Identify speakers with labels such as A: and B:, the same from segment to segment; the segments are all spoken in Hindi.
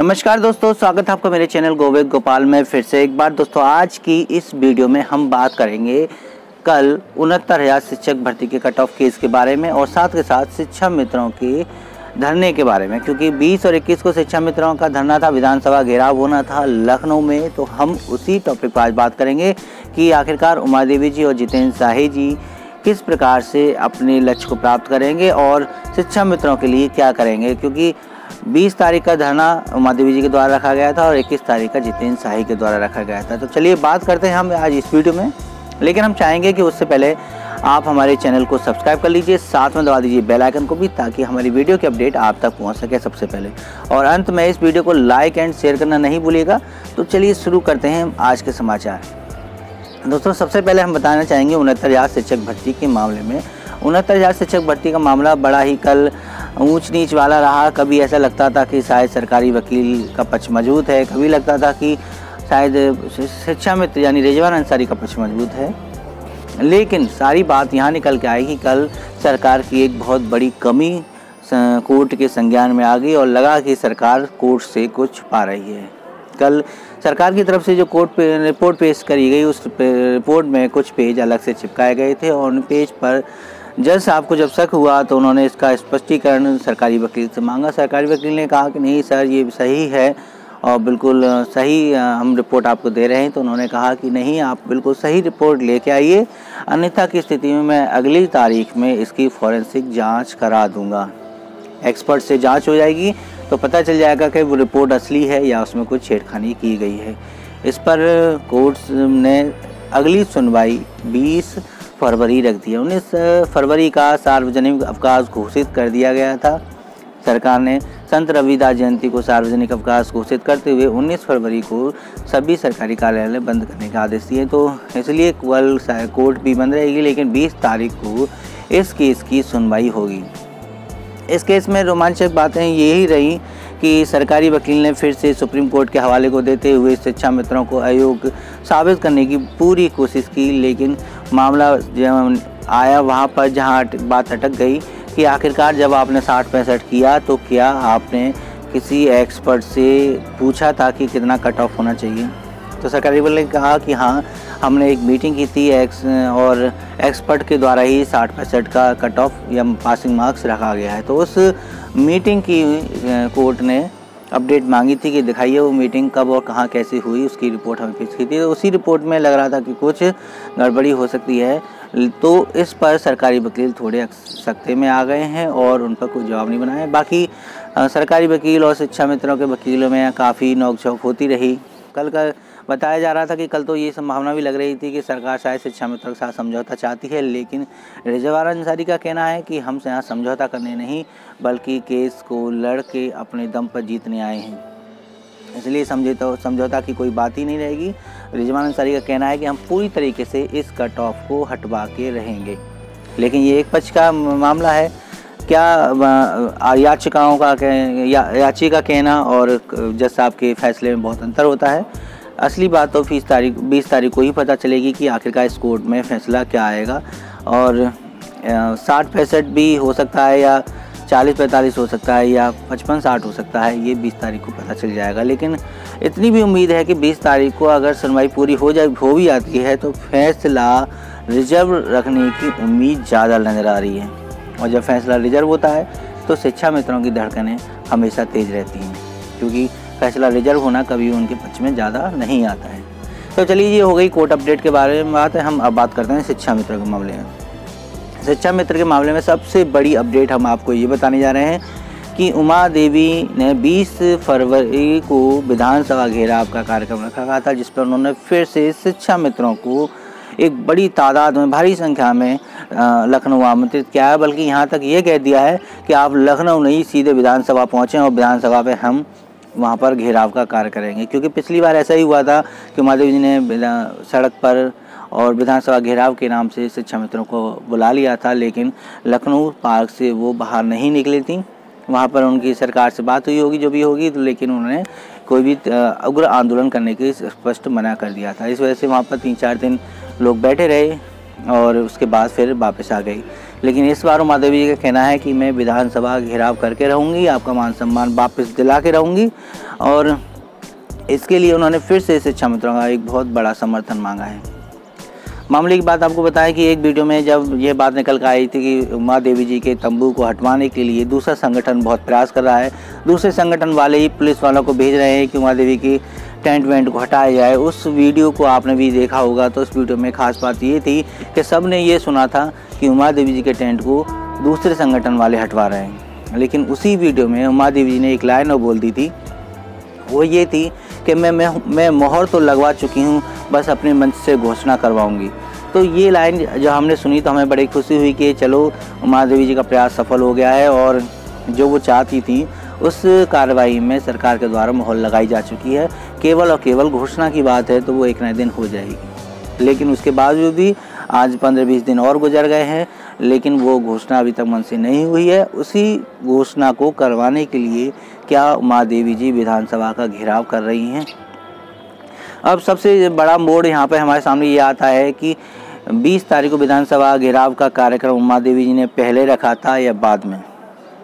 A: नमस्कार दोस्तों, स्वागत है आपका मेरे चैनल गोविंद गोपाल में फिर से एक बार। दोस्तों आज की इस वीडियो में हम बात करेंगे कल 69,000 शिक्षक भर्ती के कट ऑफ केस के बारे में और साथ के साथ शिक्षा मित्रों के धरने के बारे में, क्योंकि 20 और 21 को शिक्षा मित्रों का धरना था, विधानसभा घेराव होना था लखनऊ में। तो हम उसी टॉपिक पर आज बात करेंगे कि आखिरकार उमा देवी जी और जितेंद्र शाही जी किस प्रकार से अपने लक्ष्य को प्राप्त करेंगे और शिक्षा मित्रों के लिए क्या करेंगे, क्योंकि 20 तारीख का धरना उमा देवी जी के द्वारा रखा गया था और 21 तारीख का जितेंद्र शाही के द्वारा रखा गया था। तो चलिए बात करते हैं हम आज इस वीडियो में, लेकिन हम चाहेंगे कि उससे पहले आप हमारे चैनल को सब्सक्राइब कर लीजिए, साथ में दबा दीजिए बेल आइकन को भी, ताकि हमारी वीडियो की अपडेट आप तक पहुंच सके सबसे पहले। और अंत में इस वीडियो को लाइक एंड शेयर करना नहीं भूलिएगा। तो चलिए शुरू करते हैं आज के समाचार। दोस्तों सबसे पहले हम बताना चाहेंगे 69,000 शिक्षक भर्ती के मामले में। 69,000 शिक्षक भर्ती का मामला बड़ा ही कल ऊंच नीच वाला रहा। कभी ऐसा लगता था कि शायद सरकारी वकील का पक्ष मजबूत है, कभी लगता था कि शायद शिक्षा मित्र यानी रिजवान अंसारी का पक्ष मजबूत है, लेकिन सारी बात यहाँ निकल के आई कि कल सरकार की एक बहुत बड़ी कमी कोर्ट के संज्ञान में आ गई और लगा कि सरकार कोर्ट से कुछ पा रही है। कल सरकार की तरफ से जो कोर्ट पे रिपोर्ट पेश करी गई, उस रिपोर्ट में कुछ पेज अलग से चिपकाए गए थे और उन पेज पर जज साहब को जब शक हुआ तो उन्होंने इसका स्पष्टीकरण सरकारी वकील से मांगा। सरकारी वकील ने कहा कि नहीं सर, ये सही है और बिल्कुल सही हम रिपोर्ट आपको दे रहे हैं। तो उन्होंने कहा कि नहीं, आप बिल्कुल सही रिपोर्ट लेके आइए, अन्यथा की स्थिति में मैं अगली तारीख में इसकी फॉरेंसिक जाँच करा दूँगा। एक्सपर्ट से जाँच हो जाएगी तो पता चल जाएगा कि वो रिपोर्ट असली है या उसमें कुछ छेड़खानी की गई है। इस पर कोर्ट ने अगली सुनवाई 20 फरवरी रख दी है। 19 फरवरी का सार्वजनिक अवकाश घोषित कर दिया गया था। सरकार ने संत रविदास जयंती को सार्वजनिक अवकाश घोषित करते हुए 19 फरवरी को सभी सरकारी कार्यालय बंद करने का आदेश दिए। तो इसलिए कल कोर्ट भी बंद रहेगी, लेकिन 20 तारीख को इस केस की सुनवाई होगी। इस केस में रोमांचक बातें यही रही कि सरकारी वकील ने फिर से सुप्रीम कोर्ट के हवाले को देते हुए शिक्षा मित्रों को अयोग्य साबित करने की पूरी कोशिश की, लेकिन मामला आया वहाँ पर जहाँ बात अटक गई कि आखिरकार जब आपने 60-65 किया तो क्या आपने किसी एक्सपर्ट से पूछा था कि कितना कट ऑफ होना चाहिए। तो सरकारी वकील ने कहा कि हाँ, हमने एक मीटिंग की थी और एक्सपर्ट के द्वारा ही 60-65 का कट ऑफ या पासिंग मार्क्स रखा गया है। तो उस मीटिंग की कोर्ट ने अपडेट मांगी थी कि दिखाइए वो मीटिंग कब और कहाँ कैसे हुई, उसकी रिपोर्ट हमें पेश की थी। तो उसी रिपोर्ट में लग रहा था कि कुछ गड़बड़ी हो सकती है। तो इस पर सरकारी वकील थोड़े सख्ते में आ गए हैं और उन पर कोई जवाब नहीं बनाया। बाकी सरकारी वकील और शिक्षा मित्रों के वकीलों में काफ़ी नोकझोंक होती रही। कल का बताया जा रहा था कि कल तो ये संभावना भी लग रही थी कि सरकार शायद शिक्षा मित्रों के साथ समझौता चाहती है, लेकिन रिजवान अंसारी का कहना है कि हम यहाँ समझौता करने नहीं बल्कि केस को लड़ के अपने दम पर जीतने आए हैं, इसलिए समझौता की कोई बात ही नहीं रहेगी। रिजवान अंसारी का कहना है कि हम पूरी तरीके से इस कट ऑफ को हटवा के रहेंगे, लेकिन ये एक पक्ष का मामला है। क्या याचिकाओं का याची का कहना और जज साहब के फैसले में बहुत अंतर होता है। असली बात तो 20 तारीख को ही पता चलेगी कि आखिरकार इस कोर्ट में फैसला क्या आएगा। और 60-65 भी हो सकता है या 40-45 हो सकता है या 55-60 हो सकता है, ये 20 तारीख को पता चल जाएगा। लेकिन इतनी भी उम्मीद है कि 20 तारीख को अगर सुनवाई पूरी हो भी जाती है तो फैसला रिजर्व रखने की उम्मीद ज़्यादा नज़र आ रही है। और जब फैसला रिजर्व होता है तो शिक्षा मित्रों की धड़कनें हमेशा तेज़ रहती हैं, क्योंकि फैसला रिजर्व होना कभी उनके पक्ष में ज़्यादा नहीं आता है। तो चलिए, ये हो गई कोर्ट अपडेट के बारे में बात है। हम अब बात करते हैं शिक्षा मित्र के मामले में। शिक्षा मित्र के मामले में सबसे बड़ी अपडेट हम आपको ये बताने जा रहे हैं कि उमा देवी ने 20 फरवरी को विधानसभा घेराव का कार्यक्रम रखा गया था, जिस पर उन्होंने फिर से शिक्षा मित्रों को एक बड़ी तादाद में, भारी संख्या में लखनऊ आमंत्रित किया है। बल्कि यहाँ तक ये कह दिया है कि आप लखनऊ नहीं सीधे विधानसभा पहुँचें और विधानसभा पे हम वहाँ पर घेराव का कार्य करेंगे, क्योंकि पिछली बार ऐसा ही हुआ था कि उमा देवी जी ने सड़क पर और विधानसभा घेराव के नाम से शिक्षा मित्रों को बुला लिया था, लेकिन लखनऊ पार्क से वो बाहर नहीं निकली थी। वहाँ पर उनकी सरकार से बात हुई होगी जो भी होगी, लेकिन उन्होंने कोई भी उग्र आंदोलन करने की स्पष्ट मना कर दिया था। इस वजह से वहाँ पर 3-4 दिन लोग बैठे रहे और उसके बाद फिर वापस आ गई। लेकिन इस बार उमा देवी जी का कहना है कि मैं विधानसभा घेराव करके रहूँगी, आपका मान सम्मान वापस दिला के रहूँगी, और इसके लिए उन्होंने फिर से शिक्षा मित्रों का एक बहुत बड़ा समर्थन मांगा है। मामले की बात आपको बताया कि एक वीडियो में जब यह बात निकल कर आई थी कि उमा देवी जी के तंबू को हटवाने के लिए दूसरा संगठन बहुत प्रयास कर रहा है, दूसरे संगठन वाले ही पुलिस वालों को भेज रहे हैं कि उमा देवी की टेंट वेंट को हटाया जाए। उस वीडियो को आपने भी देखा होगा। तो उस वीडियो में खास बात ये थी कि सब ने ये सुना था कि उमा देवी जी के टेंट को दूसरे संगठन वाले हटवा रहे हैं, लेकिन उसी वीडियो में उमा देवी जी ने एक लाइन और बोल दी थी, वो ये थी कि मैं मोहर तो लगवा चुकी हूँ, बस अपने मंच से घोषणा करवाऊंगी। तो ये लाइन जब हमने सुनी तो हमें बड़ी खुशी हुई कि चलो उमा देवी जी का प्रयास सफल हो गया है और जो वो चाहती थी उस कार्रवाई में सरकार के द्वारा मोहर लगाई जा चुकी है। केवल और केवल घोषणा की बात है तो वो एक न दिन हो जाएगी, लेकिन उसके बावजूद भी आज 15-20 दिन और गुजर गए हैं, लेकिन वो घोषणा अभी तक मन से नहीं हुई है। उसी घोषणा को करवाने के लिए क्या उमा देवी जी विधानसभा का घेराव कर रही हैं। अब सबसे बड़ा मोड़ यहाँ पे हमारे सामने ये आता है कि 20 तारीख को विधानसभा घेराव का कार्यक्रम उमा देवी जी ने पहले रखा था या बाद में,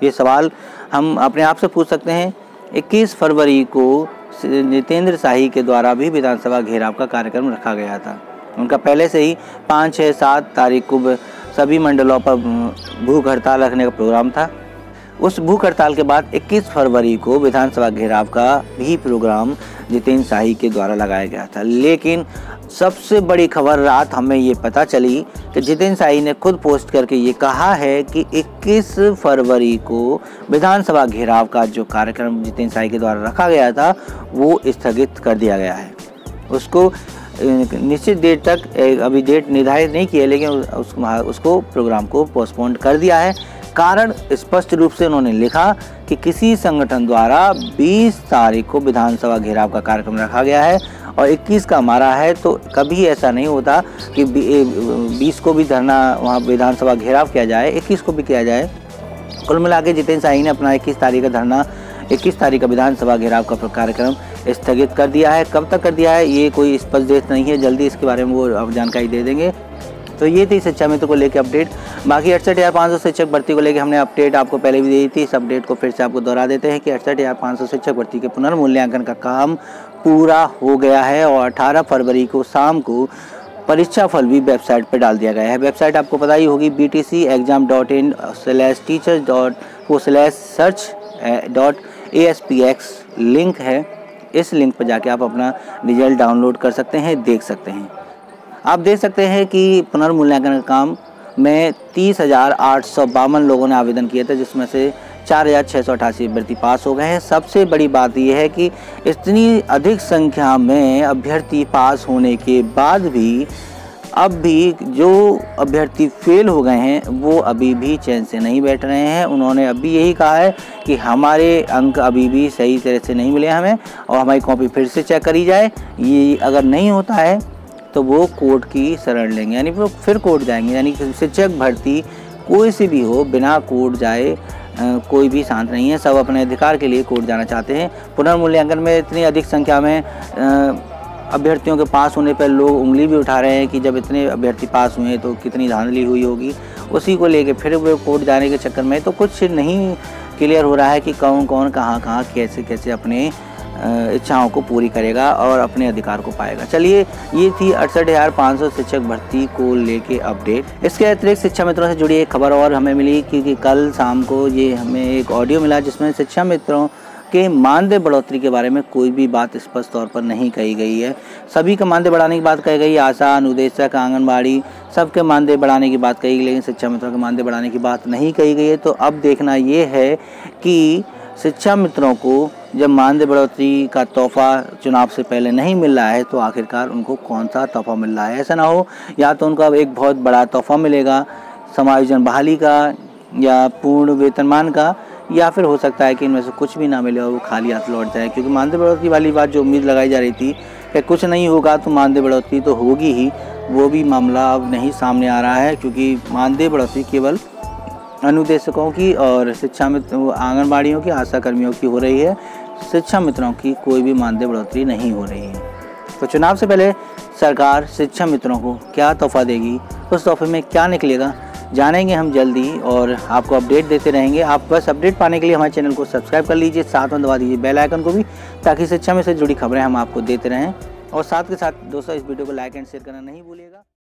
A: ये सवाल हम अपने आप से पूछ सकते हैं। 21 फरवरी को जितेंद्र शाही के द्वारा भी विधानसभा घेराव का कार्यक्रम रखा गया था। उनका पहले से ही 5, 6, 7 तारीख को सभी मंडलों पर भूख हड़ताल रखने का प्रोग्राम था। उस भूख हड़ताल के बाद 21 फरवरी को विधानसभा घेराव का भी प्रोग्राम जितेंद्र शाही के द्वारा लगाया गया था। लेकिन सबसे बड़ी खबर रात हमें ये पता चली कि जितेंद्र शाही ने खुद पोस्ट करके ये कहा है कि 21 फरवरी को विधानसभा घेराव का जो कार्यक्रम जितेंद्र शाही के द्वारा रखा गया था वो स्थगित कर दिया गया है। उसको निश्चित डेट तक अभी डेट निर्धारित नहीं की है, लेकिन उसको प्रोग्राम को पोस्टपोन कर दिया है। कारण स्पष्ट रूप से उन्होंने लिखा कि किसी संगठन द्वारा 20 तारीख को विधानसभा घेराव का कार्यक्रम रखा गया है और 21 का हमारा है, तो कभी ऐसा नहीं होता कि 20 को भी धरना वहाँ विधानसभा घेराव किया जाए, 21 को भी किया जाए। कुल मिला के जितेंद्र शाही ने अपना 21 तारीख का धरना, 21 तारीख का विधानसभा घेराव का कार्यक्रम स्थगित कर दिया है। कब तक कर दिया है ये कोई स्पष्ट डेट नहीं है, जल्दी इसके बारे में वो अब जानकारी दे देंगे। तो ये थी शिक्षा मित्र को लेकर अपडेट। बाकी 68,500 शिक्षक भर्ती को लेकर हमने अपडेट आपको पहले भी दी थी। इस अपडेट को फिर से आपको दोहरा देते हैं कि 68,500 शिक्षक भर्ती के पुनर्मूल्यांकन का काम पूरा हो गया है और 18 फरवरी को शाम को परीक्षा फल भी वेबसाइट पर डाल दिया गया है। वेबसाइट आपको पता ही होगी btcexam.in/teachers.search.aspx लिंक है। इस लिंक पर जाके आप अपना रिजल्ट डाउनलोड कर सकते हैं, देख सकते हैं। आप देख सकते हैं कि पुनर्मूल्यांकन का काम में 30,852 लोगों ने आवेदन किए थे, जिसमें से 4,688 अभ्यर्थी पास हो गए हैं। सबसे बड़ी बात यह है कि इतनी अधिक संख्या में अभ्यर्थी पास होने के बाद भी अब भी जो अभ्यर्थी फेल हो गए हैं वो अभी भी चैन से नहीं बैठ रहे हैं। उन्होंने अभी यही कहा है कि हमारे अंक अभी भी सही तरह से नहीं मिले हमें और हमारी कॉपी फिर से चेक करी जाए। ये अगर नहीं होता है तो वो कोर्ट की शरण लेंगे, यानी वो फिर कोर्ट जाएंगे। यानी शिक्षक भर्ती कोई सी भी हो, बिना कोर्ट जाए कोई भी शांत नहीं है। सब अपने अधिकार के लिए कोर्ट जाना चाहते हैं। पुनर्मूल्यांकन में इतनी अधिक संख्या में अभ्यर्थियों के पास होने पर लोग उंगली भी उठा रहे हैं कि जब इतने अभ्यर्थी पास हुए तो कितनी धांधली हुई होगी। उसी को लेके फिर वो कोर्ट जाने के चक्कर में तो कुछ नहीं क्लियर हो रहा है कि कौन कौन कहाँ कैसे कैसे अपने इच्छाओं को पूरी करेगा और अपने अधिकार को पाएगा। चलिए, ये थी 68,500 शिक्षक भर्ती को लेके अपडेट। इसके अतिरिक्त शिक्षा मित्रों से जुड़ी एक खबर और हमें मिली क्योंकि कल शाम को ये हमें एक ऑडियो मिला जिसमें शिक्षा मित्रों के मानदेय बढ़ोतरी के बारे में कोई भी बात स्पष्ट तौर पर नहीं कही गई है। सभी का मानदेय बढ़ाने की बात कही गई, आशा, अनुदेशक, आंगनबाड़ी सबके मानदेय बढ़ाने की बात कही गई, लेकिन शिक्षा मित्रों के मानदेय बढ़ाने की बात नहीं कही गई है। तो अब देखना ये है कि शिक्षा मित्रों को जब मानदेय बढ़ोतरी का तोहफा चुनाव से पहले नहीं मिल रहा है तो आखिरकार उनको कौन सा तोहफा मिल रहा है। ऐसा ना हो या तो उनको अब एक बहुत बड़ा तोहफा मिलेगा समायोजन बहाली का या पूर्ण वेतनमान का, या फिर हो सकता है कि इनमें से कुछ भी ना मिले और वो खाली हाथ लौट जाए। क्योंकि मानदेय बढ़ोतरी वाली बात जो उम्मीद लगाई जा रही थी कि कुछ नहीं होगा तो मानदेय बढ़ोतरी तो होगी ही, वो भी मामला अब नहीं सामने आ रहा है। क्योंकि मानदेय बढ़ोतरी केवल अनुदेशकों की और शिक्षा मित्र आंगनबाड़ियों की, आशा कर्मियों की हो रही है। शिक्षा मित्रों की कोई भी मानदेय बढ़ोतरी नहीं हो रही है। तो चुनाव से पहले सरकार शिक्षा मित्रों को क्या तोहफा देगी, उस तोहफे में क्या निकलेगा, जानेंगे हम जल्दी और आपको अपडेट देते रहेंगे। आप बस अपडेट पाने के लिए हमारे चैनल को सब्सक्राइब कर लीजिए, साथ में दबा दीजिए बेल आइकन को भी, ताकि शिक्षा में से जुड़ी खबरें हम आपको देते रहें। और साथ के साथ दोस्तों इस वीडियो को लाइक एंड शेयर करना नहीं भूलिएगा।